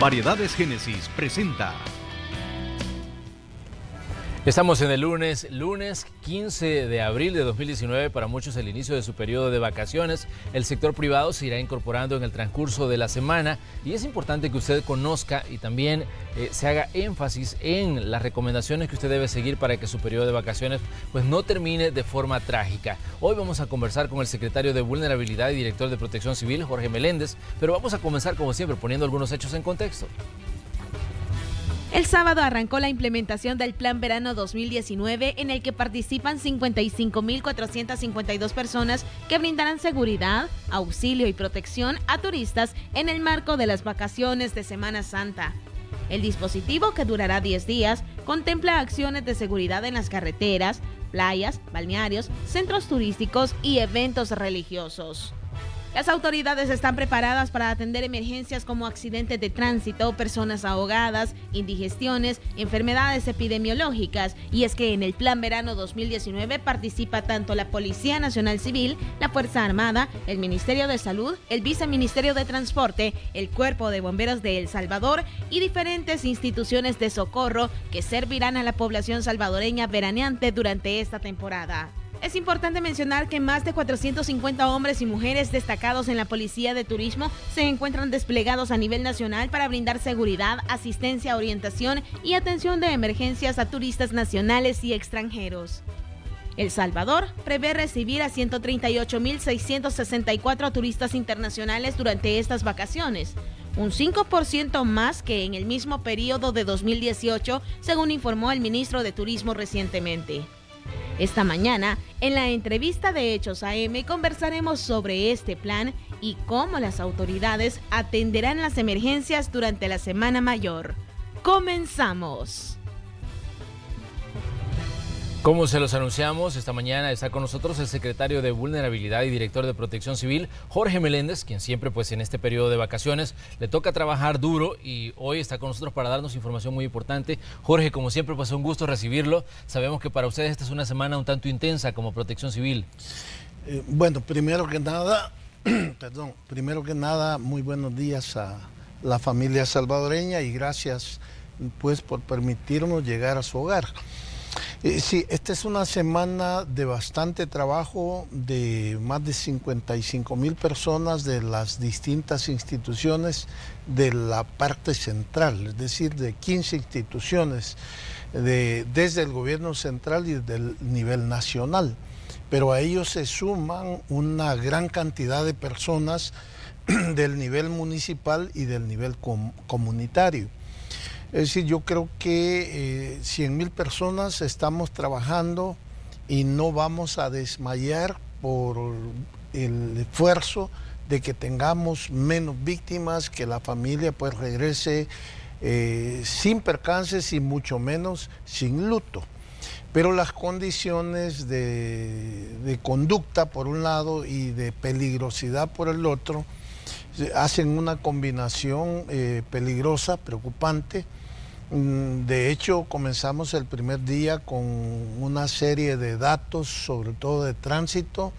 Variedades Génesis presenta. Estamos en el lunes 15 de abril de 2019, para muchos el inicio de su periodo de vacaciones. El sector privado se irá incorporando en el transcurso de la semana y es importante que usted conozca y también se haga énfasis en las recomendaciones que usted debe seguir para que su periodo de vacaciones pues no termine de forma trágica. Hoy vamos a conversar con el secretario de Vulnerabilidad y director de Protección Civil, Jorge Meléndez, pero vamos a comenzar como siempre poniendo algunos hechos en contexto. El sábado arrancó la implementación del Plan Verano 2019, en el que participan 55.452 personas que brindarán seguridad, auxilio y protección a turistas en el marco de las vacaciones de Semana Santa. El dispositivo, que durará 10 días, contempla acciones de seguridad en las carreteras, playas, balnearios, centros turísticos y eventos religiosos. Las autoridades están preparadas para atender emergencias como accidentes de tránsito, personas ahogadas, indigestiones, enfermedades epidemiológicas. Y es que en el Plan Verano 2019 participa tanto la Policía Nacional Civil, la Fuerza Armada, el Ministerio de Salud, el Viceministerio de Transporte, el Cuerpo de Bomberos de El Salvador y diferentes instituciones de socorro que servirán a la población salvadoreña veraneante durante esta temporada. Es importante mencionar que más de 450 hombres y mujeres destacados en la Policía de Turismo se encuentran desplegados a nivel nacional para brindar seguridad, asistencia, orientación y atención de emergencias a turistas nacionales y extranjeros. El Salvador prevé recibir a 138.664 turistas internacionales durante estas vacaciones, un 5% más que en el mismo periodo de 2018, según informó el ministro de Turismo recientemente. Esta mañana, en la entrevista de Hechos AM, conversaremos sobre este plan y cómo las autoridades atenderán las emergencias durante la Semana Mayor. ¡Comenzamos! Como se los anunciamos, esta mañana está con nosotros el secretario de Vulnerabilidad y director de Protección Civil, Jorge Meléndez, quien siempre pues en este periodo de vacaciones le toca trabajar duro y hoy está con nosotros para darnos información muy importante. Jorge, como siempre, pues un gusto recibirlo. Sabemos que para ustedes esta es una semana un tanto intensa como Protección Civil. Bueno, primero que nada, muy buenos días a la familia salvadoreña y gracias pues por permitirnos llegar a su hogar. Sí, esta es una semana de bastante trabajo de más de 55,000 personas de las distintas instituciones de la parte central, es decir, de 15 instituciones desde el gobierno central y del nivel nacional. Pero a ellos se suman una gran cantidad de personas del nivel municipal y del nivel comunitario. Es decir, yo creo que 100,000 personas estamos trabajando y no vamos a desmayar por el esfuerzo de que tengamos menos víctimas, que la familia pues regrese sin percances y mucho menos sin luto. Pero las condiciones de conducta por un lado y de peligrosidad por el otro hacen una combinación peligrosa, preocupante. De hecho, comenzamos el primer día con una serie de datos, sobre todo de tránsito,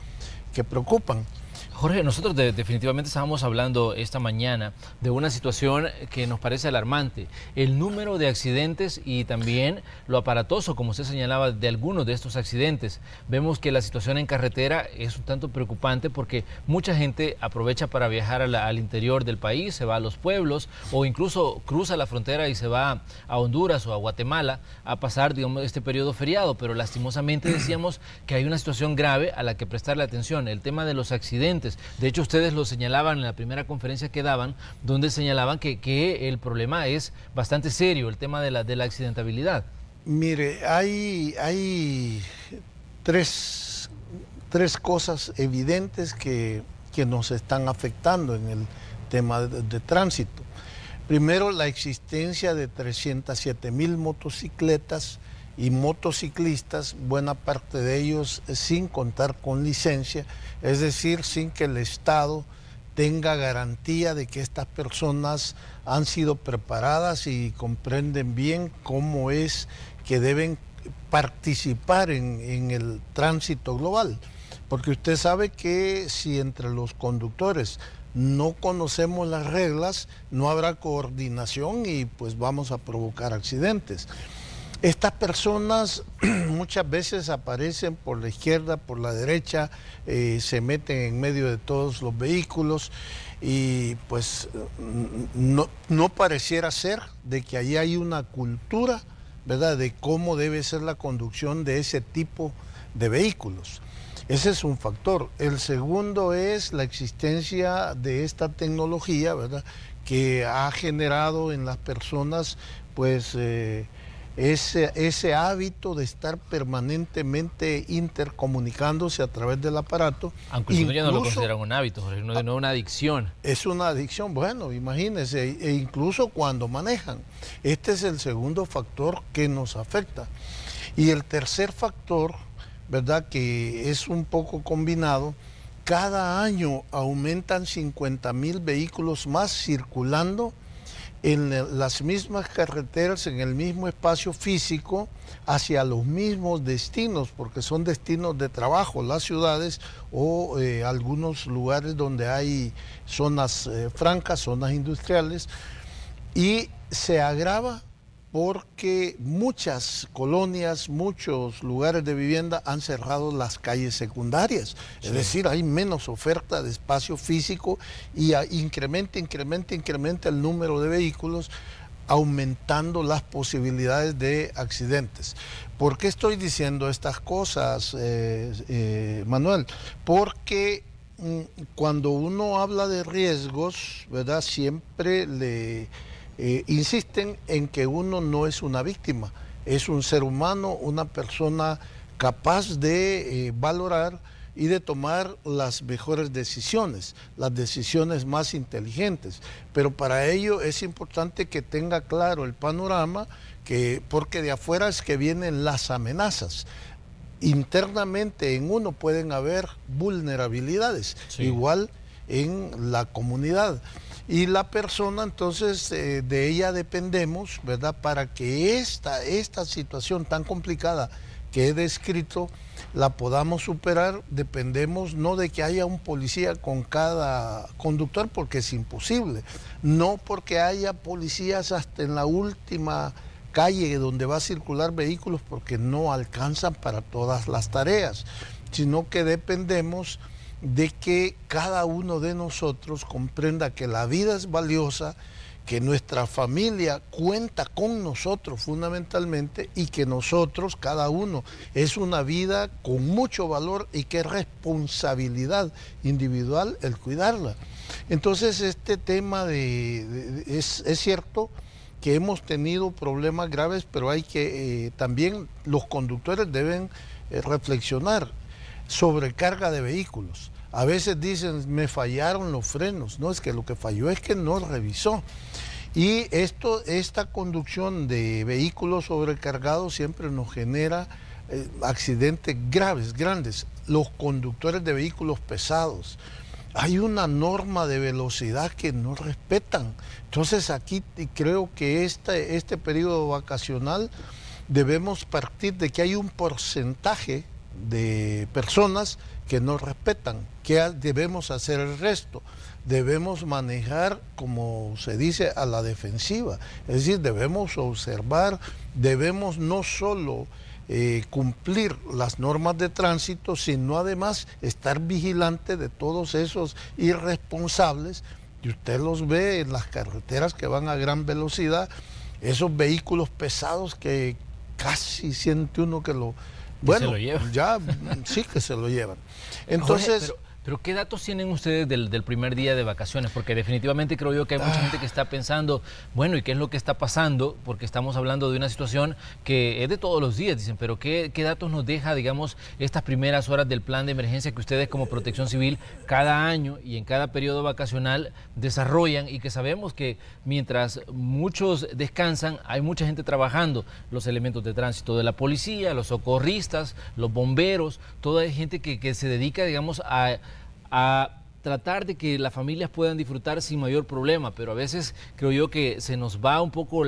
que preocupan. Jorge, nosotros definitivamente estábamos hablando esta mañana de una situación que nos parece alarmante. El número de accidentes y también lo aparatoso, como usted señalaba, de algunos de estos accidentes. Vemos que la situación en carretera es un tanto preocupante porque mucha gente aprovecha para viajar al interior del país, se va a los pueblos o incluso cruza la frontera y se va a Honduras o a Guatemala a pasar, digamos, este periodo feriado. Pero lastimosamente decíamos que hay una situación grave a la que prestarle atención, el tema de los accidentes. De hecho, ustedes lo señalaban en la primera conferencia que daban, donde señalaban que el problema es bastante serio, el tema de la accidentabilidad. Mire, hay tres cosas evidentes que nos están afectando en el tema de tránsito. Primero, la existencia de 307,000 motocicletas y motociclistas, buena parte de ellos sin contar con licencia, es decir, sin que el Estado tenga garantía de que estas personas han sido preparadas y comprenden bien cómo es que deben participar en el tránsito global. Porque usted sabe que si entre los conductores no conocemos las reglas, no habrá coordinación y pues vamos a provocar accidentes. Estas personas muchas veces aparecen por la izquierda, por la derecha, se meten en medio de todos los vehículos y pues no pareciera ser de que ahí hay una cultura, ¿verdad?, de cómo debe ser la conducción de ese tipo de vehículos. Ese es un factor. El segundo es la existencia de esta tecnología, ¿verdad?, que ha generado en las personas pues ese hábito de estar permanentemente intercomunicándose a través del aparato. Aunque incluso, ya no lo consideran un hábito, Jorge, no una adicción. Es una adicción, bueno, imagínense, e incluso cuando manejan. Este es el segundo factor que nos afecta. Y el tercer factor, ¿verdad?, que es un poco combinado, cada año aumentan 50,000 vehículos más circulando en las mismas carreteras, en el mismo espacio físico, hacia los mismos destinos, porque son destinos de trabajo, las ciudades o algunos lugares donde hay zonas francas, zonas industriales, y se agrava porque muchas colonias, muchos lugares de vivienda han cerrado las calles secundarias. Sí. Es decir, hay menos oferta de espacio físico y incrementa el número de vehículos, aumentando las posibilidades de accidentes. ¿Por qué estoy diciendo estas cosas, Manuel? Porque cuando uno habla de riesgos, ¿verdad?, siempre insisten en que uno no es una víctima, es un ser humano, una persona capaz de valorar y de tomar las mejores decisiones, las decisiones más inteligentes. Pero para ello es importante que tenga claro el panorama, porque de afuera es que vienen las amenazas. Internamente en uno pueden haber vulnerabilidades, sí, igual en la comunidad. Y la persona, entonces, de ella dependemos, ¿verdad?, para que esta situación tan complicada que he descrito la podamos superar. Dependemos no de que haya un policía con cada conductor, porque es imposible, no porque haya policías hasta en la última calle donde va a circular vehículos, porque no alcanzan para todas las tareas, sino que dependemos de que cada uno de nosotros comprenda que la vida es valiosa, que nuestra familia cuenta con nosotros fundamentalmente y que nosotros, cada uno, es una vida con mucho valor y que es responsabilidad individual el cuidarla. Entonces este tema es cierto que hemos tenido problemas graves, pero hay que también los conductores deben reflexionar. Sobrecarga de vehículos. A veces dicen, me fallaron los frenos. No, es que lo que falló es que no revisó. Y esta conducción de vehículos sobrecargados siempre nos genera accidentes graves, grandes. Los conductores de vehículos pesados. Hay una norma de velocidad que no respetan. Entonces aquí creo que este periodo vacacional debemos partir de que hay un porcentaje de personas que no respetan. ¿Qué debemos hacer el resto? Debemos manejar, como se dice, a la defensiva. Es decir, debemos observar, debemos no solo cumplir las normas de tránsito, sino además estar vigilante de todos esos irresponsables, y usted los ve en las carreteras que van a gran velocidad, esos vehículos pesados que casi siente uno que lo... Bueno, se lo llevan. Ya sí que se lo llevan. Entonces... Jorge, pero ¿qué datos tienen ustedes del primer día de vacaciones? Porque definitivamente creo yo que hay mucha gente que está pensando, bueno, ¿y qué es lo que está pasando? Porque estamos hablando de una situación que es de todos los días, dicen, pero ¿qué datos nos deja, digamos, estas primeras horas del plan de emergencia que ustedes como Protección Civil cada año y en cada periodo vacacional desarrollan, y que sabemos que mientras muchos descansan, hay mucha gente trabajando, los elementos de tránsito de la policía, los socorristas, los bomberos, toda gente que se dedica, digamos, a tratar de que las familias puedan disfrutar sin mayor problema, pero a veces creo yo que se nos va un poco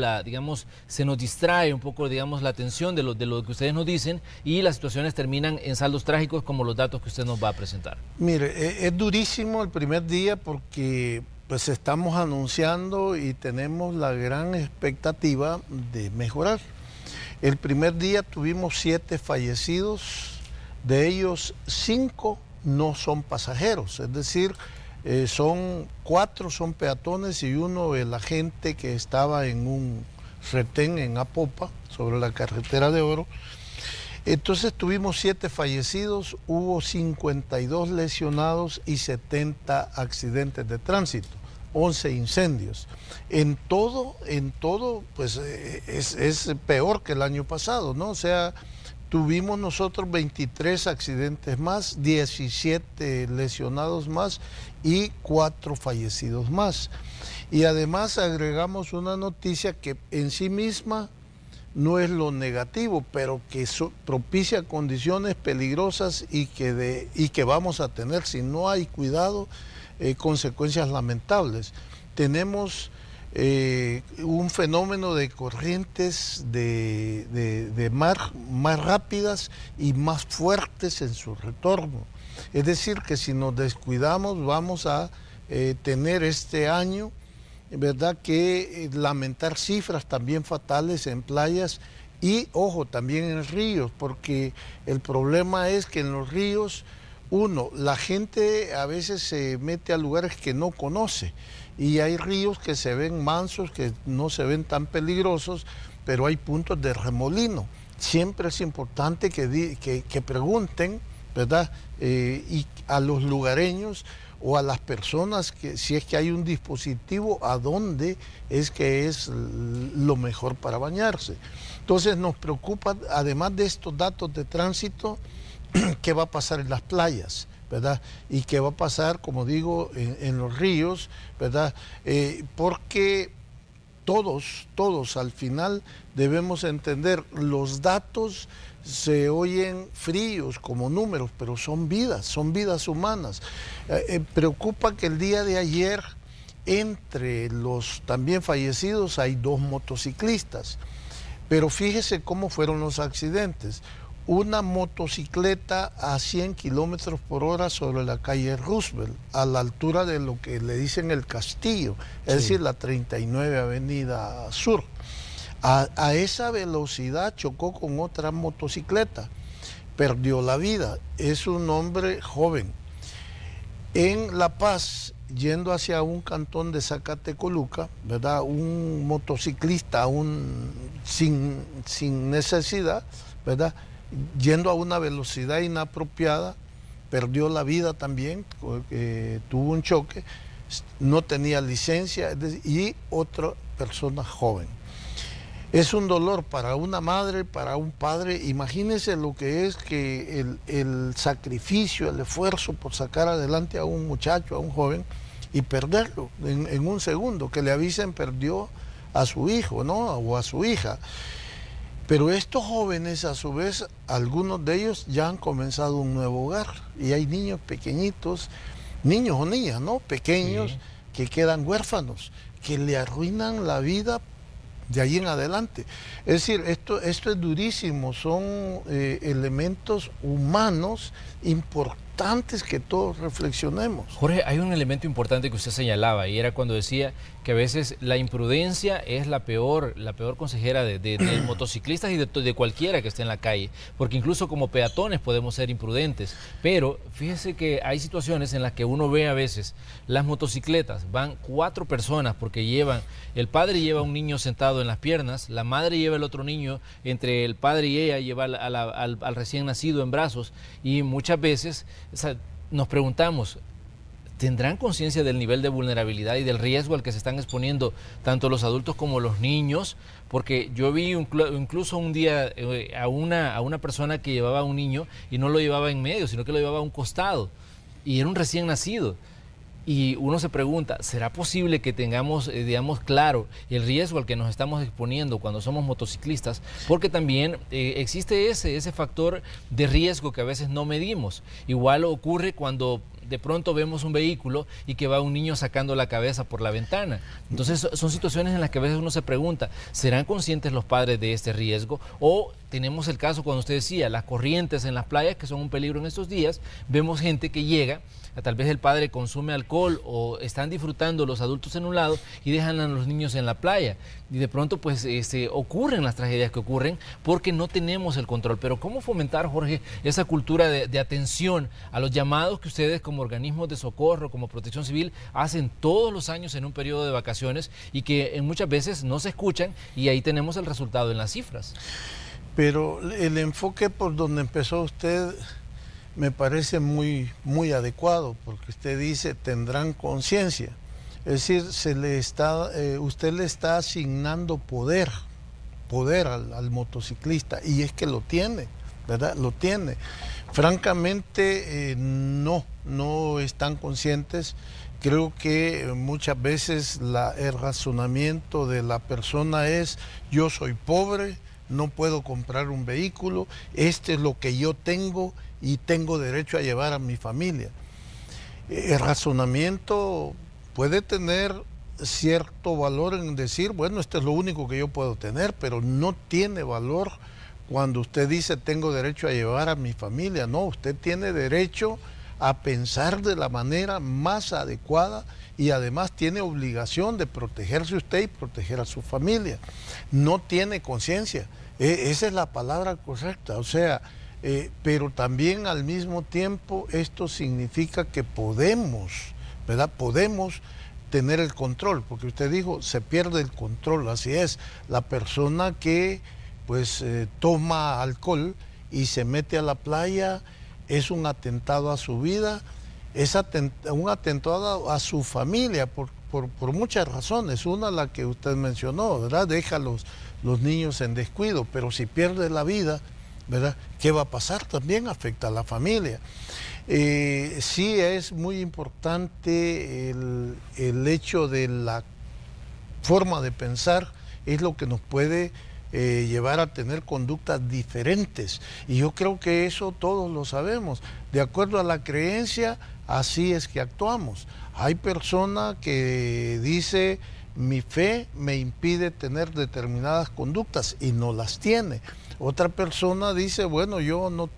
se nos distrae un poco, digamos, la atención de lo que ustedes nos dicen y las situaciones terminan en saldos trágicos como los datos que usted nos va a presentar. Mire, es durísimo el primer día porque pues estamos anunciando y tenemos la gran expectativa de mejorar. El primer día tuvimos 7 fallecidos, de ellos 5 no son pasajeros, es decir, 4 son peatones y 1 el agente que estaba en un retén en Apopa, sobre la carretera de Oro. Entonces tuvimos 7 fallecidos, hubo 52 lesionados y 70 accidentes de tránsito, 11 incendios. En todo, pues es peor que el año pasado, ¿no? O sea, tuvimos nosotros 23 accidentes más, 17 lesionados más y 4 fallecidos más. Y además agregamos una noticia que en sí misma no es lo negativo, pero que propicia condiciones peligrosas y que vamos a tener, si no hay cuidado, consecuencias lamentables. Tenemos un fenómeno de corrientes de mar más rápidas y más fuertes en su retorno. Es decir, que si nos descuidamos vamos a tener este año, ¿verdad?, que lamentar cifras también fatales en playas y, ojo, también en ríos, porque el problema es que en los ríos, la gente a veces se mete a lugares que no conoce y hay ríos que se ven mansos, que no se ven tan peligrosos, pero hay puntos de remolino. Siempre es importante que pregunten, ¿verdad?, y a los lugareños o a las personas, que si es que hay un dispositivo, a dónde es que es lo mejor para bañarse. Entonces nos preocupa, además de estos datos de tránsito, qué va a pasar en las playas, ¿verdad? Y qué va a pasar, como digo, en los ríos, ¿verdad? Porque todos al final debemos entender, los datos se oyen fríos como números, pero son vidas humanas. Preocupa que el día de ayer, entre los también fallecidos, hay 2 motociclistas. Pero fíjese cómo fueron los accidentes. Una motocicleta a 100 kilómetros por hora sobre la calle Roosevelt, a la altura de lo que le dicen el Castillo, es decir, la 39 Avenida Sur. A esa velocidad chocó con otra motocicleta, perdió la vida. Es un hombre joven. En La Paz, yendo hacia un cantón de Zacatecoluca, ¿verdad?, un motociclista sin necesidad, ¿verdad?, yendo a una velocidad inapropiada, perdió la vida también, tuvo un choque, no tenía licencia, y otra persona joven. Es un dolor para una madre, para un padre. Imagínense lo que es que el sacrificio, el esfuerzo por sacar adelante a un muchacho, a un joven, y perderlo en un segundo, que le avisen perdió a su hijo, ¿no?, o a su hija. Pero estos jóvenes, a su vez, algunos de ellos ya han comenzado un nuevo hogar y hay niños pequeñitos, niños o niñas, ¿no?, pequeños, sí, que quedan huérfanos, que le arruinan la vida de ahí en adelante. Es decir, esto es durísimo, son elementos humanos importantes que todos reflexionemos. Jorge, hay un elemento importante que usted señalaba y era cuando decía que a veces la imprudencia es la peor consejera de motociclistas y de cualquiera que esté en la calle, porque incluso como peatones podemos ser imprudentes, pero fíjese que hay situaciones en las que uno ve a veces las motocicletas, van 4 personas porque el padre lleva a un niño sentado en las piernas, la madre lleva el otro niño, entre el padre y ella lleva al recién nacido en brazos, y muchas veces nos preguntamos, ¿tendrán conciencia del nivel de vulnerabilidad y del riesgo al que se están exponiendo tanto los adultos como los niños? Porque yo vi incluso un día a una persona que llevaba a un niño y no lo llevaba en medio, sino que lo llevaba a un costado, y era un recién nacido. Y uno se pregunta, ¿será posible que tengamos, digamos, claro el riesgo al que nos estamos exponiendo cuando somos motociclistas? Porque también existe ese factor de riesgo que a veces no medimos. Igual ocurre cuando de pronto vemos un vehículo y que va un niño sacando la cabeza por la ventana. Entonces son situaciones en las que a veces uno se pregunta, ¿serán conscientes los padres de este riesgo? O tenemos el caso cuando usted decía, las corrientes en las playas que son un peligro en estos días, vemos gente que llega, tal vez el padre consume alcohol o están disfrutando los adultos en un lado y dejan a los niños en la playa. Y de pronto pues ocurren las tragedias que ocurren porque no tenemos el control. Pero ¿cómo fomentar, Jorge, esa cultura de atención a los llamados que ustedes como organismos de socorro, como Protección Civil, hacen todos los años en un periodo de vacaciones y que muchas veces no se escuchan y ahí tenemos el resultado en las cifras? Pero el enfoque por donde empezó usted me parece muy adecuado, porque usted dice tendrán conciencia. Es decir, usted le está asignando poder al motociclista, y es que lo tiene, ¿verdad? Lo tiene. Francamente, no están conscientes. Creo que muchas veces el razonamiento de la persona es: yo soy pobre, no puedo comprar un vehículo, este es lo que yo tengo y tengo derecho a llevar a mi familia. El razonamiento puede tener cierto valor en decir, bueno, esto es lo único que yo puedo tener, pero no tiene valor cuando usted dice tengo derecho a llevar a mi familia. No, usted tiene derecho a pensar de la manera más adecuada y además tiene obligación de protegerse usted y proteger a su familia. No tiene conciencia, esa es la palabra correcta, o sea, pero también al mismo tiempo esto significa que podemos, ¿verdad? Podemos tener el control, porque usted dijo, se pierde el control, así es. La persona que pues toma alcohol y se mete a la playa es un atentado a su vida, es un atentado a su familia por muchas razones. Una, la que usted mencionó, ¿verdad? Deja a los niños en descuido, pero si pierde la vida, ¿verdad? ¿Qué va a pasar? También afecta a la familia. Sí es muy importante el hecho de la forma de pensar, es lo que nos puede llevar a tener conductas diferentes. Y yo creo que eso todos lo sabemos. De acuerdo a la creencia, así es que actuamos. Hay persona que dice, mi fe me impide tener determinadas conductas, y no las tiene. Otra persona dice, bueno, yo no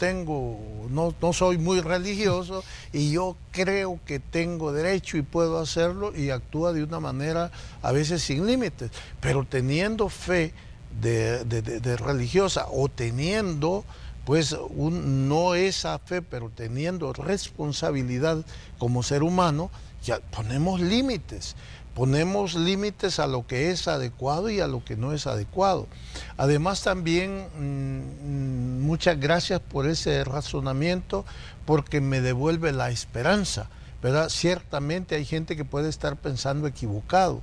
soy muy religioso y yo creo que tengo derecho y puedo hacerlo, y actúa de una manera a veces sin límites, pero teniendo fe de religiosa, o teniendo pues no esa fe, pero teniendo responsabilidad como ser humano, ya ponemos límites a lo que es adecuado y a lo que no es adecuado. Además también, muchas gracias por ese razonamiento, porque me devuelve la esperanza, ¿verdad? Ciertamente hay gente que puede estar pensando equivocado,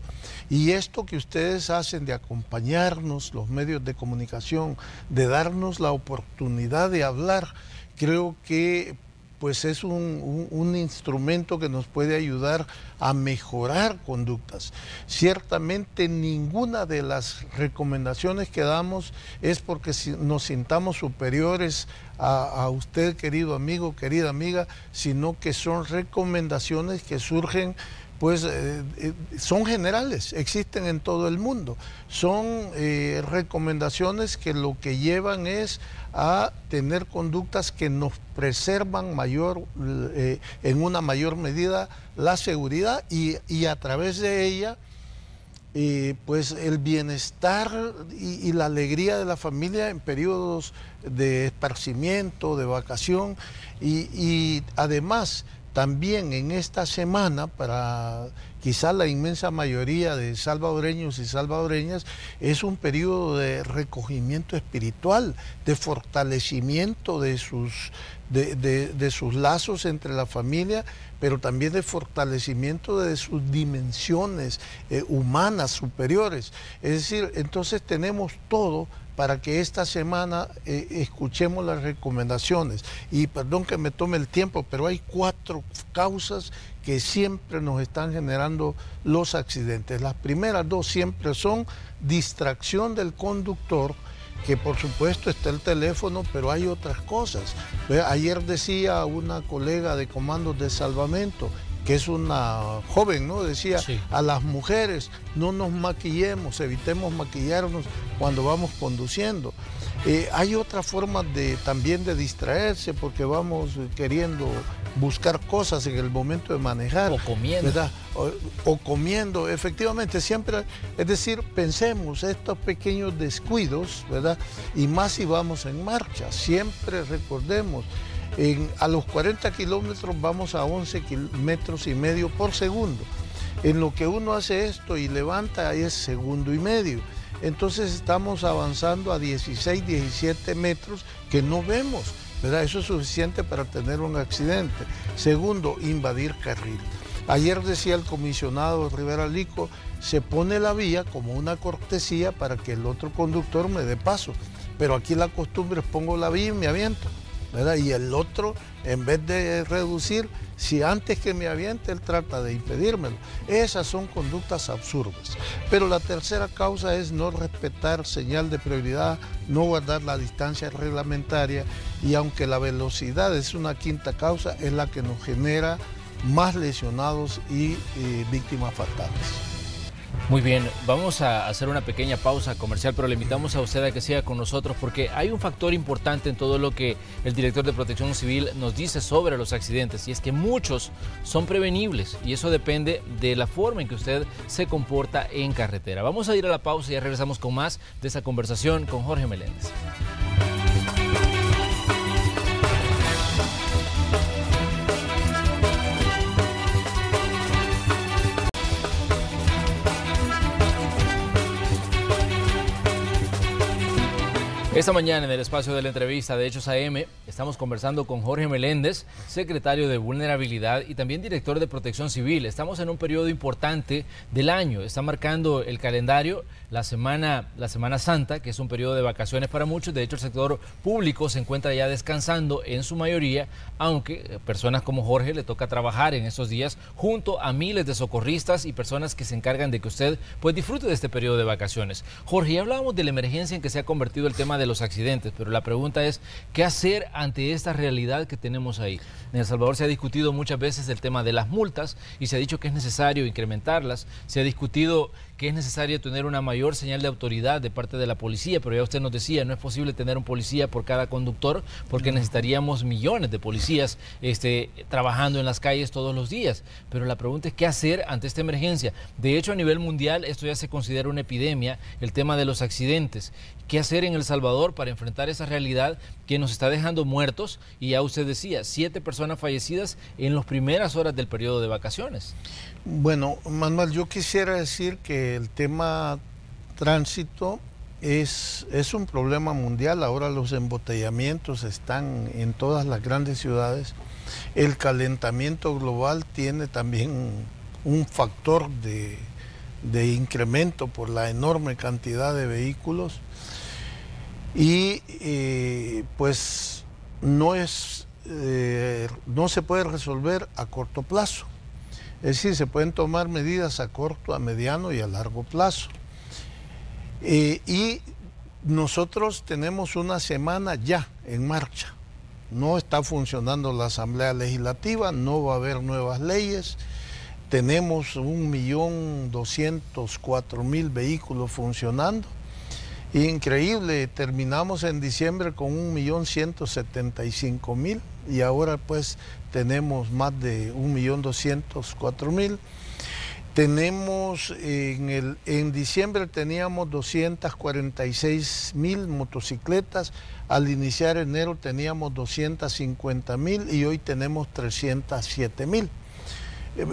y esto que ustedes hacen de acompañarnos, los medios de comunicación, de darnos la oportunidad de hablar, creo que pues es un instrumento que nos puede ayudar a mejorar conductas. Ciertamente ninguna de las recomendaciones que damos es porque nos sintamos superiores a usted, querido amigo, querida amiga, sino que son recomendaciones que surgen, pues son generales, existen en todo el mundo. Son recomendaciones que lo que llevan es a tener conductas que nos preservan en una mayor medida la seguridad, y a través de ella pues el bienestar y la alegría de la familia en periodos de esparcimiento, de vacación, y además también en esta semana, para quizás la inmensa mayoría de salvadoreños y salvadoreñas, es un periodo de recogimiento espiritual, de fortalecimiento de sus lazos entre la familia, pero también de fortalecimiento de sus dimensiones humanas superiores. Es decir, entonces tenemos todo para que esta semana escuchemos las recomendaciones. Y perdón que me tome el tiempo, pero hay 4 causas que siempre nos están generando los accidentes. Las primeras 2 siempre son distracción del conductor, que por supuesto está el teléfono, pero hay otras cosas. Ayer decía una colega de comandos de salvamento, que es una joven, ¿no? Decía, sí, a las mujeres no nos maquillemos, evitemos maquillarnos cuando vamos conduciendo. Hay otra forma también de distraerse, porque vamos queriendo buscar cosas en el momento de manejar. O comiendo. ¿Verdad? O comiendo, efectivamente, siempre, es decir, pensemos estos pequeños descuidos, ¿verdad? Y más si vamos en marcha, siempre recordemos, a los 40 kilómetros vamos a 11 metros y medio por segundo. En lo que uno hace esto y levanta es segundo y medio. Entonces estamos avanzando a 16, 17 metros que no vemos, ¿verdad? Eso es suficiente para tener un accidente. Segundo, invadir carril. Ayer decía el comisionado Rivera Lico, se pone la vía como una cortesía para que el otro conductor me dé paso. Pero aquí la costumbre es pongo la vía y me aviento, ¿verdad? Y el otro, en vez de reducir, si antes que me aviente, él trata de impedírmelo. Esas son conductas absurdas. Pero la tercera causa es no respetar señal de prioridad, no guardar la distancia reglamentaria, y aunque la velocidad es una quinta causa, es la que nos genera más lesionados y víctimas fatales. Muy bien, vamos a hacer una pequeña pausa comercial, pero le invitamos a usted a que siga con nosotros porque hay un factor importante en todo lo que el director de Protección Civil nos dice sobre los accidentes, y es que muchos son prevenibles y eso depende de la forma en que usted se comporta en carretera. Vamos a ir a la pausa y ya regresamos con más de esa conversación con Jorge Meléndez. Esta mañana en el espacio de la entrevista de Hechos AM estamos conversando con Jorge Meléndez, secretario de Vulnerabilidad y también director de Protección Civil. Estamos en un periodo importante del año, está marcando el calendario la Semana Santa, que es un periodo de vacaciones para muchos. De hecho, el sector público se encuentra ya descansando en su mayoría, aunque personas como Jorge le toca trabajar en estos días junto a miles de socorristas y personas que se encargan de que usted pues disfrute de este periodo de vacaciones. Jorge, ya hablábamos de la emergencia en que se ha convertido el tema de los accidentes, pero la pregunta es, ¿qué hacer ante esta realidad que tenemos ahí? En El Salvador se ha discutido muchas veces el tema de las multas y se ha dicho que es necesario incrementarlas, se ha discutido que es necesario tener una mayor señal de autoridad de parte de la policía, pero ya usted nos decía, no es posible tener un policía por cada conductor porque necesitaríamos millones de policías trabajando en las calles todos los días. Pero la pregunta es, ¿qué hacer ante esta emergencia? De hecho, a nivel mundial esto ya se considera una epidemia, el tema de los accidentes. ¿Qué hacer en El Salvador para enfrentar esa realidad que nos está dejando muertos? Y ya usted decía, 7 personas fallecidas en las primeras horas del periodo de vacaciones. Bueno, Manuel, yo quisiera decir que el tema tránsito es un problema mundial. Ahora los embotellamientos están en todas las grandes ciudades. El calentamiento global tiene también un factor de incremento por la enorme cantidad de vehículos. Y pues no se puede resolver a corto plazo. Es decir, se pueden tomar medidas a corto, a mediano y a largo plazo. Y nosotros tenemos una semana ya en marcha. No está funcionando la Asamblea Legislativa, no va a haber nuevas leyes. Tenemos 1.204.000 vehículos funcionando. Increíble, terminamos en diciembre con 1.175.000 y ahora pues tenemos más de 1.204.000. Tenemos en diciembre teníamos 246.000 motocicletas, al iniciar enero teníamos 250.000 y hoy tenemos 307.000.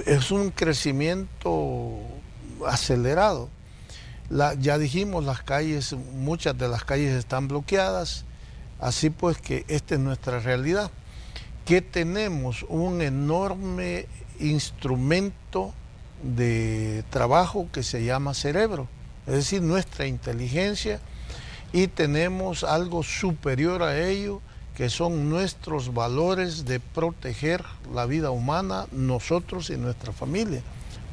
Es un crecimiento acelerado. Ya dijimos, las calles, muchas de las calles están bloqueadas, así pues que esta es nuestra realidad. Que tenemos un enorme instrumento de trabajo que se llama cerebro, es decir, nuestra inteligencia, y tenemos algo superior a ello, que son nuestros valores de proteger la vida humana, nosotros y nuestra familia.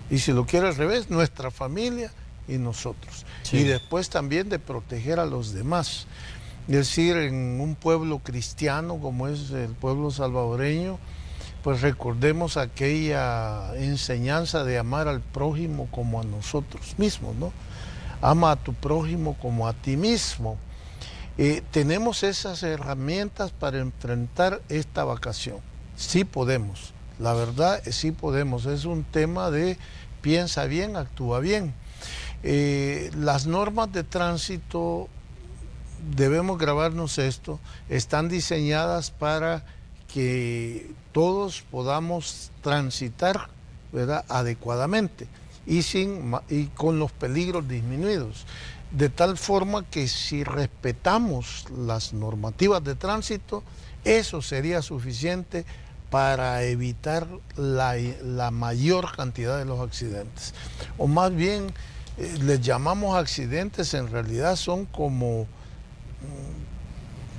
Y si lo quiere al revés, nuestra familia y nosotros. Sí. Y después también de proteger a los demás. Es decir, en un pueblo cristiano como es el pueblo salvadoreño, pues recordemos aquella enseñanza de amar al prójimo como a nosotros mismos, ¿no? Ama a tu prójimo como a ti mismo. Tenemos esas herramientas para enfrentar esta vacación. Sí podemos, la verdad sí podemos. Es un tema de piensa bien, actúa bien. Las normas de tránsito, debemos grabarnos esto, están diseñadas para que todos podamos transitar, ¿verdad?, adecuadamente y con los peligros disminuidos. De tal forma que si respetamos las normativas de tránsito, eso sería suficiente para evitar la mayor cantidad de los accidentes. O más bien, les llamamos accidentes, en realidad son como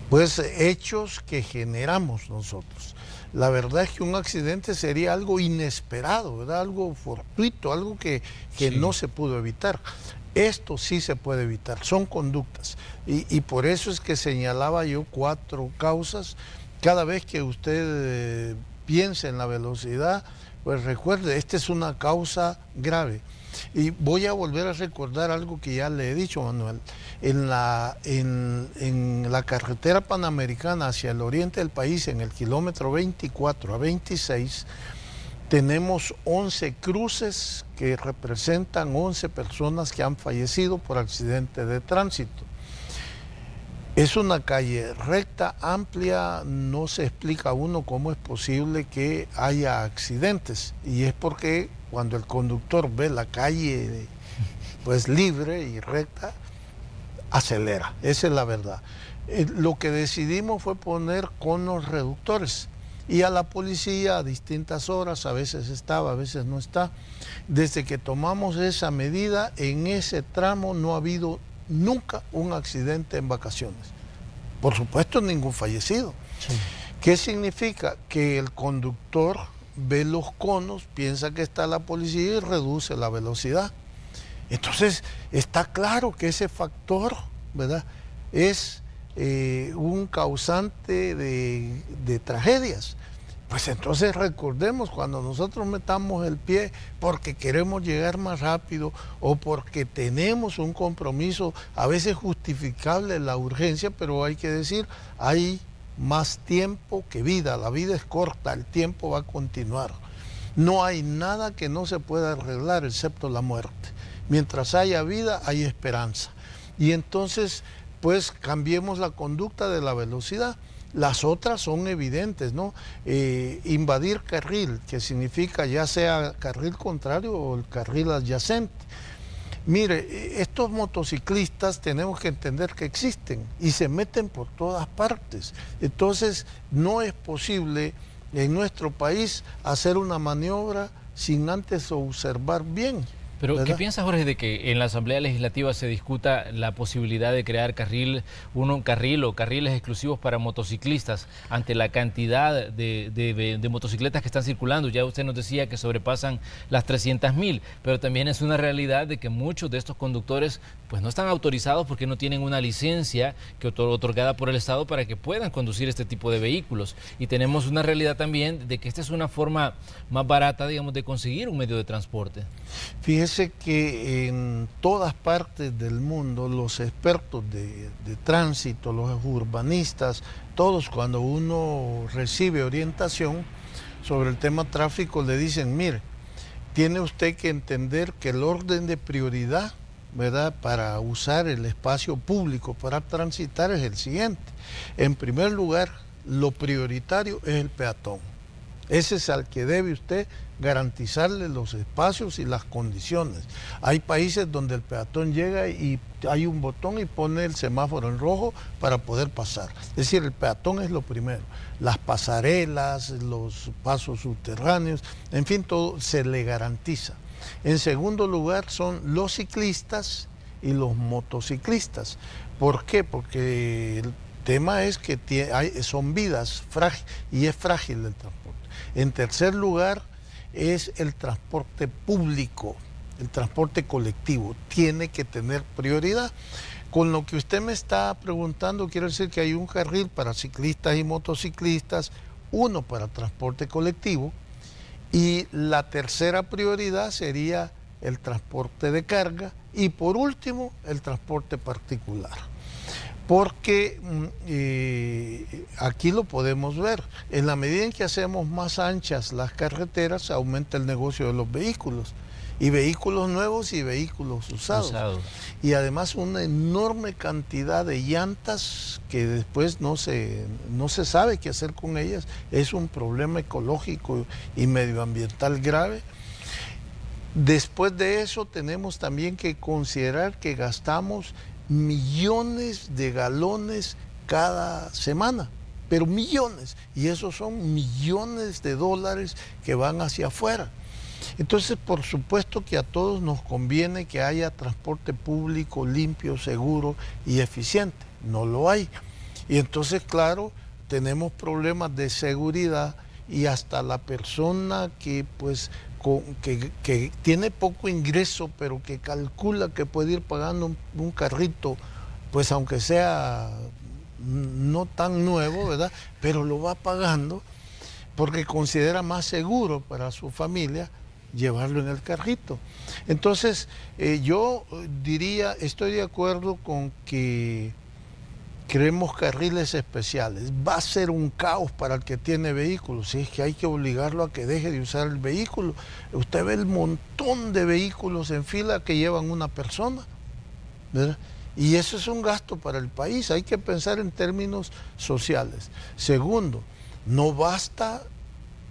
pues hechos que generamos nosotros. La verdad es que un accidente sería algo inesperado, ¿verdad? Algo fortuito, algo que sí, no se pudo evitar. Esto sí se puede evitar, son conductas. Y por eso es que señalaba yo 4 causas. Cada vez que usted piense en la velocidad, pues recuerde, esta es una causa grave. Y voy a volver a recordar algo que ya le he dicho, Manuel. En la carretera panamericana hacia el oriente del país, en el kilómetro 24 a 26, tenemos 11 cruces que representan 11 personas que han fallecido por accidente de tránsito. Es una calle recta, amplia, no se explica a uno cómo es posible que haya accidentes. Y es porque cuando el conductor ve la calle pues libre y recta, acelera. Esa es la verdad. Lo que decidimos fue poner conos reductores. Y a la policía a distintas horas, a veces estaba, a veces no está. Desde que tomamos esa medida, en ese tramo no ha habido nunca un accidente en vacaciones. Por supuesto, ningún fallecido. Sí. ¿Qué significa? Que el conductor ve los conos, piensa que está la policía y reduce la velocidad. Entonces, está claro que ese factor, ¿verdad?, es un causante de tragedias. Pues entonces recordemos, cuando nosotros metamos el pie porque queremos llegar más rápido o porque tenemos un compromiso, a veces justificable la urgencia, pero hay que decir, hay más tiempo que vida, la vida es corta, el tiempo va a continuar. No hay nada que no se pueda arreglar excepto la muerte. Mientras haya vida, hay esperanza. Y entonces, pues cambiemos la conducta de la velocidad. Las otras son evidentes, ¿no? Invadir carril, que significa ya sea carril contrario o el carril adyacente. Mire, estos motociclistas tenemos que entender que existen y se meten por todas partes. Entonces, no es posible en nuestro país hacer una maniobra sin antes observar bien. Pero, ¿verdad? ¿qué piensa, Jorge, de que en la Asamblea Legislativa se discuta la posibilidad de crear un carril o carriles exclusivos para motociclistas ante la cantidad de motocicletas que están circulando? Ya usted nos decía que sobrepasan las 300.000, pero también es una realidad de que muchos de estos conductores pues no están autorizados porque no tienen una licencia otorgada por el Estado para que puedan conducir este tipo de vehículos. Y tenemos una realidad también de que esta es una forma más barata, digamos, de conseguir un medio de transporte. Fíjese que en todas partes del mundo los expertos de tránsito, los urbanistas, todos cuando uno recibe orientación sobre el tema tráfico le dicen, mire, tiene usted que entender que el orden de prioridad, ¿verdad?, para usar el espacio público para transitar es el siguiente. En primer lugar, lo prioritario es el peatón. Ese es al que debe usted garantizarle los espacios y las condiciones. Hay países donde el peatón llega y hay un botón y pone el semáforo en rojo para poder pasar. Es decir, el peatón es lo primero. Las pasarelas, los pasos subterráneos, en fin, todo se le garantiza. En segundo lugar son los ciclistas y los motociclistas. ¿Por qué? Porque el tema es que son vidas frágiles y es frágil el transporte. En tercer lugar es el transporte público, el transporte colectivo, tiene que tener prioridad. Con lo que usted me está preguntando, quiero decir que hay un carril para ciclistas y motociclistas, uno para transporte colectivo, y la tercera prioridad sería el transporte de carga y por último el transporte particular. Porque aquí lo podemos ver, en la medida en que hacemos más anchas las carreteras, aumenta el negocio de los vehículos, y vehículos nuevos y vehículos usados. Y además una enorme cantidad de llantas que después no se sabe qué hacer con ellas, es un problema ecológico y medioambiental grave. Después de eso tenemos también que considerar que gastamos millones de galones cada semana, pero millones, y esos son millones de dólares que van hacia afuera. Entonces, por supuesto que a todos nos conviene que haya transporte público limpio, seguro y eficiente. No lo hay. Y entonces, claro, tenemos problemas de seguridad y hasta la persona que pues que tiene poco ingreso, pero que calcula que puede ir pagando un carrito, pues aunque sea no tan nuevo, ¿verdad? Pero lo va pagando porque considera más seguro para su familia llevarlo en el carrito. Entonces, yo diría, estoy de acuerdo con que queremos carriles especiales. Va a ser un caos para el que tiene vehículos, si es que hay que obligarlo a que deje de usar el vehículo. Usted ve el montón de vehículos en fila que llevan una persona, ¿verdad? Y eso es un gasto para el país, hay que pensar en términos sociales. Segundo, no basta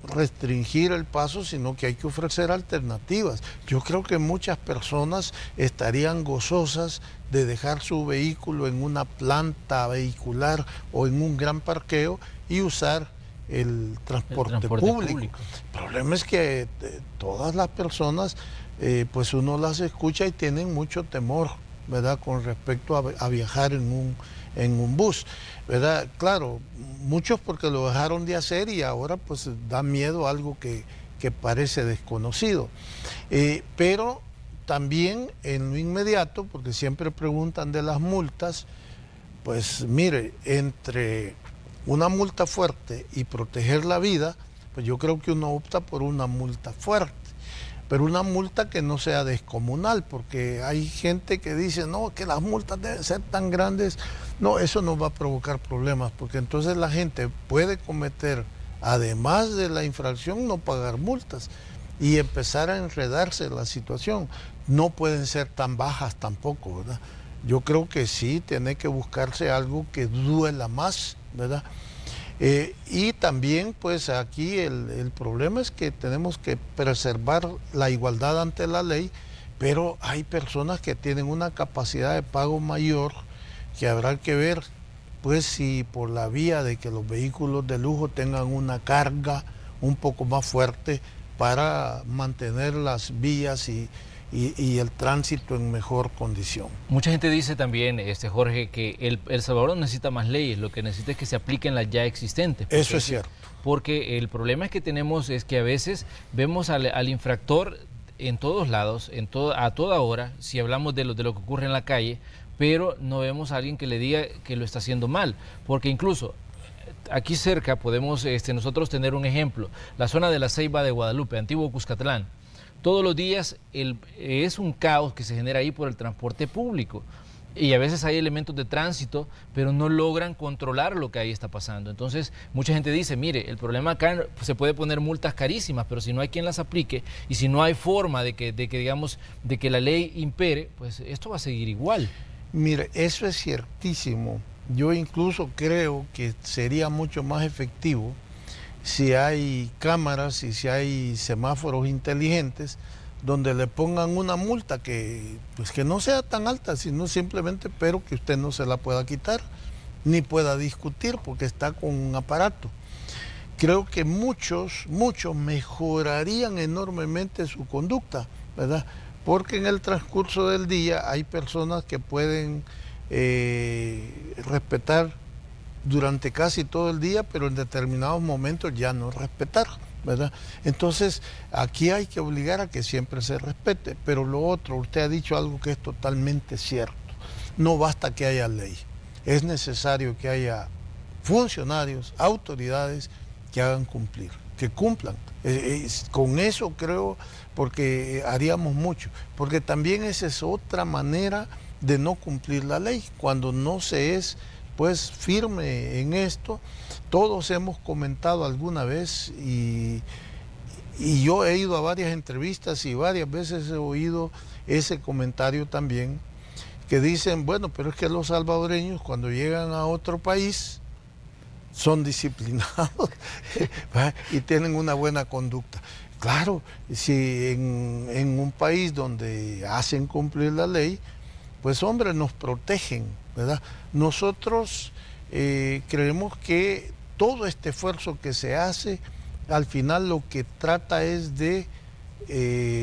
restringir el paso, sino que hay que ofrecer alternativas. Yo creo que muchas personas estarían gozosas de dejar su vehículo en una planta vehicular o en un gran parqueo y usar el transporte público. El problema es que todas las personas, pues uno las escucha y tienen mucho temor, ¿verdad?, con respecto a viajar en un bus, ¿verdad? Claro, muchos porque lo dejaron de hacer y ahora pues da miedo a algo que parece desconocido. Pero también en lo inmediato, porque siempre preguntan de las multas, pues mire, entre una multa fuerte y proteger la vida, pues yo creo que uno opta por una multa fuerte. Pero una multa que no sea descomunal, porque hay gente que dice, no, que las multas deben ser tan grandes. No, eso no va a provocar problemas, porque entonces la gente puede cometer, además de la infracción, no pagar multas y empezar a enredarse la situación. No pueden ser tan bajas tampoco, ¿verdad? Yo creo que sí, tiene que buscarse algo que duela más, ¿verdad? Y también pues aquí el problema es que tenemos que preservar la igualdad ante la ley, pero hay personas que tienen una capacidad de pago mayor que habrá que ver pues si por la vía de que los vehículos de lujo tengan una carga un poco más fuerte para mantener las vías y el tránsito en mejor condición. Mucha gente dice también, Jorge, que El Salvador no necesita más leyes, lo que necesita es que se apliquen las ya existentes. Eso es cierto. Porque el problema que tenemos es que a veces vemos al infractor en todos lados, a toda hora, si hablamos de lo que ocurre en la calle, pero no vemos a alguien que le diga que lo está haciendo mal, porque incluso aquí cerca podemos nosotros tener un ejemplo, la zona de la Ceiba de Guadalupe, antiguo Cuscatlán. Todos los días es un caos que se genera ahí por el transporte público y a veces hay elementos de tránsito, pero no logran controlar lo que ahí está pasando. Entonces, mucha gente dice, mire, el problema acá se puede poner multas carísimas, pero si no hay quien las aplique y si no hay forma de que la ley impere, pues esto va a seguir igual. Mire, eso es ciertísimo. Yo incluso creo que sería mucho más efectivo si hay cámaras y si hay semáforos inteligentes donde le pongan una multa que no sea tan alta, sino simplemente, pero que usted no se la pueda quitar ni pueda discutir porque está con un aparato. Creo que muchos mejorarían enormemente su conducta, ¿verdad? Porque en el transcurso del día hay personas que pueden respetar durante casi todo el día, pero en determinados momentos ya no respetar, ¿verdad? Entonces, aquí hay que obligar a que siempre se respete, pero lo otro, usted ha dicho algo que es totalmente cierto. No basta que haya ley, es necesario que haya funcionarios, autoridades que hagan cumplir, que cumplan. Con eso creo, porque haríamos mucho, porque también esa es otra manera de no cumplir la ley, cuando no se es pues firme en esto. Todos hemos comentado alguna vez y yo he ido a varias entrevistas y varias veces he oído ese comentario también, que dicen, bueno, pero es que los salvadoreños cuando llegan a otro país son disciplinados y tienen una buena conducta. Claro, si en un país donde hacen cumplir la ley, pues hombre, nos protegen, ¿verdad? Nosotros creemos que todo este esfuerzo que se hace, al final lo que trata es de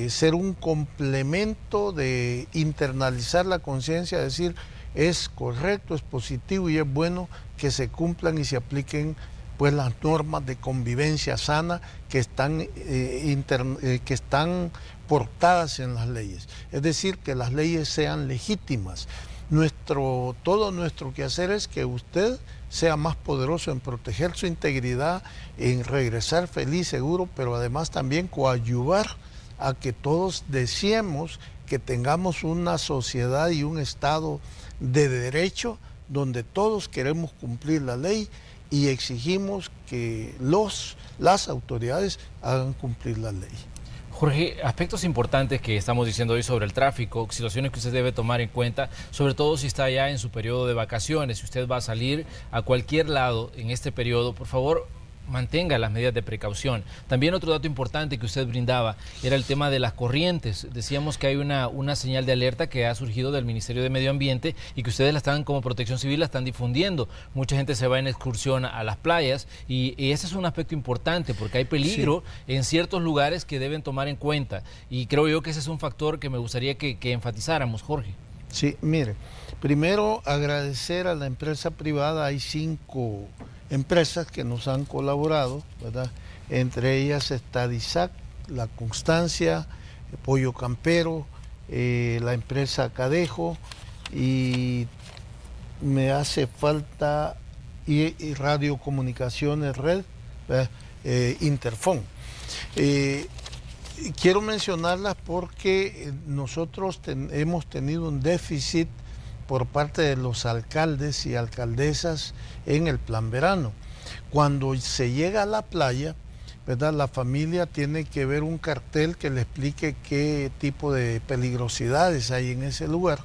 ser un complemento, de internalizar la conciencia, decir, es correcto, es positivo y es bueno que se cumplan y se apliquen pues las normas de convivencia sana que están portadas en las leyes. Es decir, que las leyes sean legítimas. Todo nuestro quehacer es que usted sea más poderoso en proteger su integridad, en regresar feliz, seguro, pero además también coadyuvar a que todos deseemos que tengamos una sociedad y un Estado de derecho donde todos queremos cumplir la ley y exigimos que las autoridades hagan cumplir la ley. Jorge, aspectos importantes que estamos diciendo hoy sobre el tráfico, situaciones que usted debe tomar en cuenta, sobre todo si está ya en su periodo de vacaciones, si usted va a salir a cualquier lado en este periodo, por favor, mantenga las medidas de precaución. También otro dato importante que usted brindaba era el tema de las corrientes. Decíamos que hay una señal de alerta que ha surgido del Ministerio de Medio Ambiente y que ustedes como Protección Civil la están difundiendo. Mucha gente se va en excursión a las playas y ese es un aspecto importante porque hay peligro en ciertos lugares que deben tomar en cuenta y creo yo que ese es un factor que me gustaría que enfatizáramos, Jorge. Sí, mire, primero agradecer a la empresa privada, hay 5 empresas que nos han colaborado, ¿verdad? Entre ellas está DISAC, La Constancia, Pollo Campero, la empresa Cadejo y me hace falta y Radiocomunicaciones Red, Interfon. Quiero mencionarlas porque nosotros hemos tenido un déficit por parte de los alcaldes y alcaldesas en el plan verano. Cuando se llega a la playa, ¿verdad?, la familia tiene que ver un cartel que le explique qué tipo de peligrosidades hay en ese lugar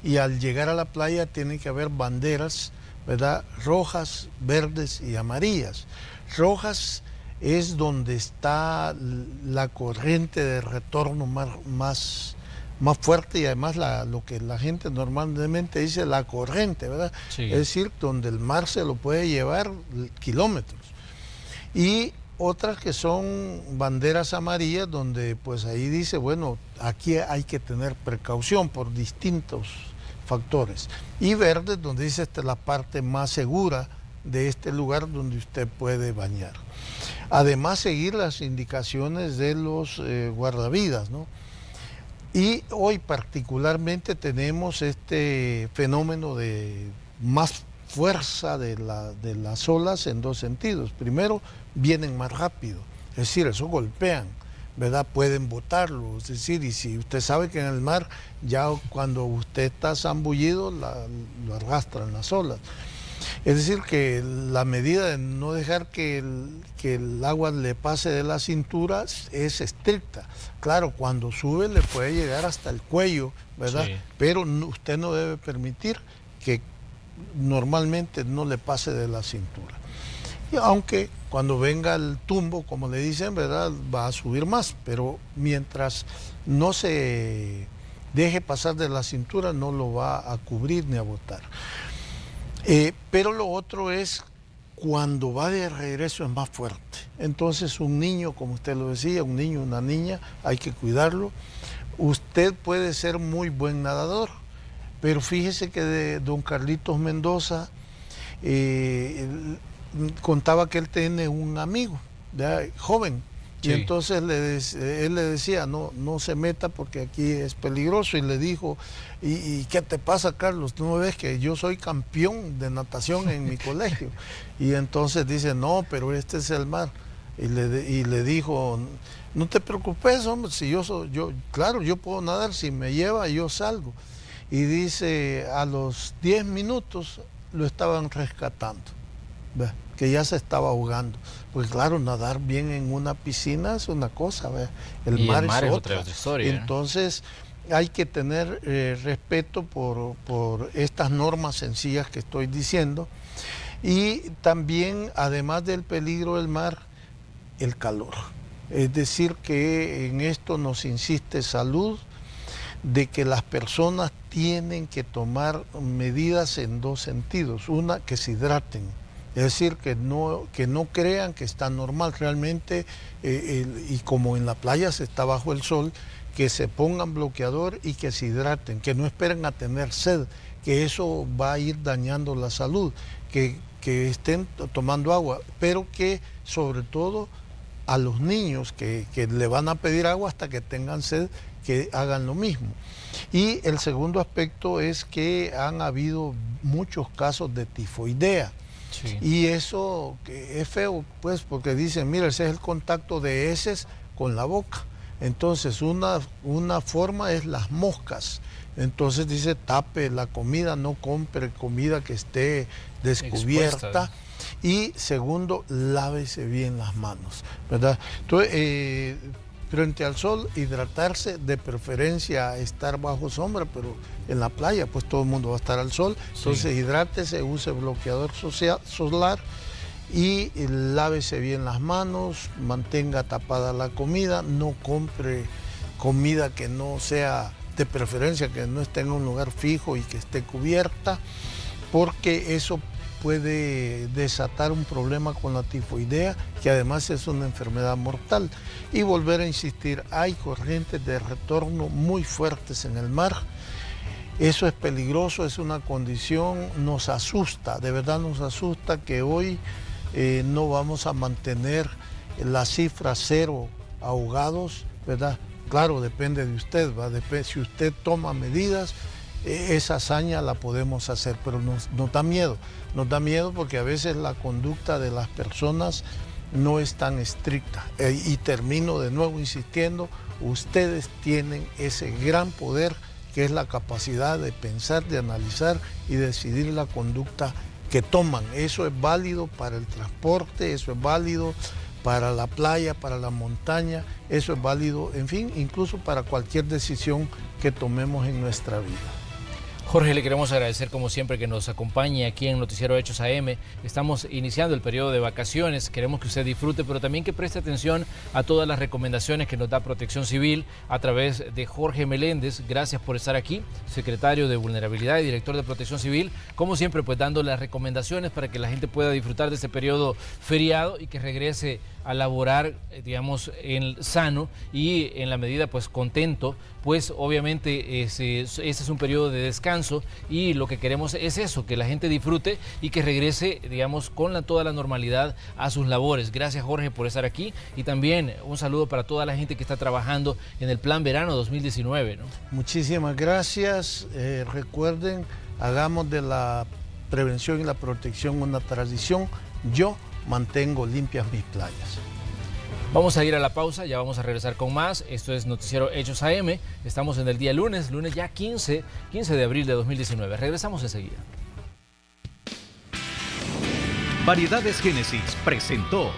y al llegar a la playa tiene que haber banderas, ¿verdad?, rojas, verdes y amarillas. Rojas es donde está la corriente de retorno más fuerte y además lo que la gente normalmente dice la corriente, ¿verdad? Sí. Es decir, donde el mar se lo puede llevar kilómetros. Y otras que son banderas amarillas donde pues ahí dice, bueno, aquí hay que tener precaución por distintos factores. Y verdes donde dice esta es la parte más segura de este lugar donde usted puede bañar. Además, seguir las indicaciones de los guardavidas, ¿no? Y hoy particularmente tenemos este fenómeno de más fuerza de las olas en 2 sentidos. Primero, vienen más rápido, es decir, eso golpean, ¿verdad? Pueden botarlo, es decir, y si usted sabe que en el mar ya cuando usted está zambullido lo arrastran las olas. Es decir, que la medida de no dejar que el agua le pase de la cintura es estricta. Claro, cuando sube le puede llegar hasta el cuello, ¿verdad? Sí. Pero usted no debe permitir que normalmente no le pase de la cintura. Y aunque cuando venga el tumbo, como le dicen, ¿verdad?, va a subir más, pero mientras no se deje pasar de la cintura no lo va a cubrir ni a botar. Pero lo otro es cuando va de regreso es más fuerte. Entonces un niño, como usted lo decía, un niño, una niña, hay que cuidarlo. Usted puede ser muy buen nadador, Pero fíjese que de don Carlitos Mendoza contaba que él tiene un amigo, ¿verdad?, joven. Sí. Y entonces él le decía, no se meta porque aquí es peligroso. Y le dijo, ¿y qué te pasa, Carlos? ¿No ves que yo soy campeón de natación en mi colegio? Y entonces dice, no, pero este es el mar. Y le dijo, no te preocupes, hombre, si claro, yo puedo nadar, si me lleva yo salgo. Y dice, a los 10 minutos lo estaban rescatando, ¿ve?, que ya se estaba ahogando. Pues claro, nadar bien en una piscina es una cosa, ¿ve?, el mar es otra historia. Entonces hay que tener respeto por estas normas sencillas que estoy diciendo. Y también, además del peligro del mar, el calor. Es decir, que en esto nos insiste Salud, de que las personas tienen que tomar medidas en dos sentidos. Una, que se hidraten. Es decir, que no crean que está normal realmente, y como en la playa se está bajo el sol, que se pongan bloqueador y que se hidraten, que no esperen a tener sed, que eso va a ir dañando la salud, que estén tomando agua, pero que sobre todo a los niños que le van a pedir agua hasta que tengan sed, que hagan lo mismo. Y el segundo aspecto es que han habido muchos casos de tifoidea. Sí. Y eso es feo, pues, porque dicen, mira, ese es el contacto de heces con la boca. Entonces, una forma es las moscas. Entonces dice, tape la comida, no compre comida que esté descubierta. Expuesta. Y segundo, lávese bien las manos, ¿verdad? Entonces, frente al sol, hidratarse, de preferencia estar bajo sombra, pero en la playa pues todo el mundo va a estar al sol. Entonces, sí, hidrátese, use bloqueador solar y lávese bien las manos, mantenga tapada la comida, no compre comida que no sea, de preferencia que no esté en un lugar fijo y que esté cubierta, porque eso puede desatar un problema con la tifoidea, que además es una enfermedad mortal. Y volver a insistir, hay corrientes de retorno muy fuertes en el mar. Eso es peligroso, es una condición, nos asusta, de verdad nos asusta que hoy no vamos a mantener la cifra 0 ahogados, ¿verdad? Claro, depende de usted, ¿va? Si usted toma medidas, esa hazaña la podemos hacer, pero nos da miedo porque a veces la conducta de las personas no es tan estricta. Y termino de nuevo insistiendo, ustedes tienen ese gran poder que es la capacidad de pensar, de analizar y decidir la conducta que toman. Eso es válido para el transporte, eso es válido para la playa, para la montaña, eso es válido, en fin, incluso para cualquier decisión que tomemos en nuestra vida. Jorge, le queremos agradecer como siempre que nos acompañe aquí en Noticiero Hechos AM. Estamos iniciando el periodo de vacaciones, queremos que usted disfrute, pero también que preste atención a todas las recomendaciones que nos da Protección Civil a través de Jorge Meléndez. Gracias por estar aquí, secretario de Vulnerabilidad y director de Protección Civil. Como siempre, pues dando las recomendaciones para que la gente pueda disfrutar de este periodo feriado y que regrese a laborar, digamos, sano y en la medida, pues, contento, pues obviamente ese es un periodo de descanso y lo que queremos es eso, que la gente disfrute y que regrese, digamos, con toda la normalidad a sus labores. Gracias, Jorge, por estar aquí y también un saludo para toda la gente que está trabajando en el Plan Verano 2019, ¿no? Muchísimas gracias. Recuerden, hagamos de la prevención y la protección una tradición. Yo mantengo limpias mis playas. Vamos a ir a la pausa, ya vamos a regresar con más. Esto es Noticiero Hechos AM. Estamos en el día lunes ya 15 de abril de 2019. Regresamos enseguida. Variedades Génesis presentó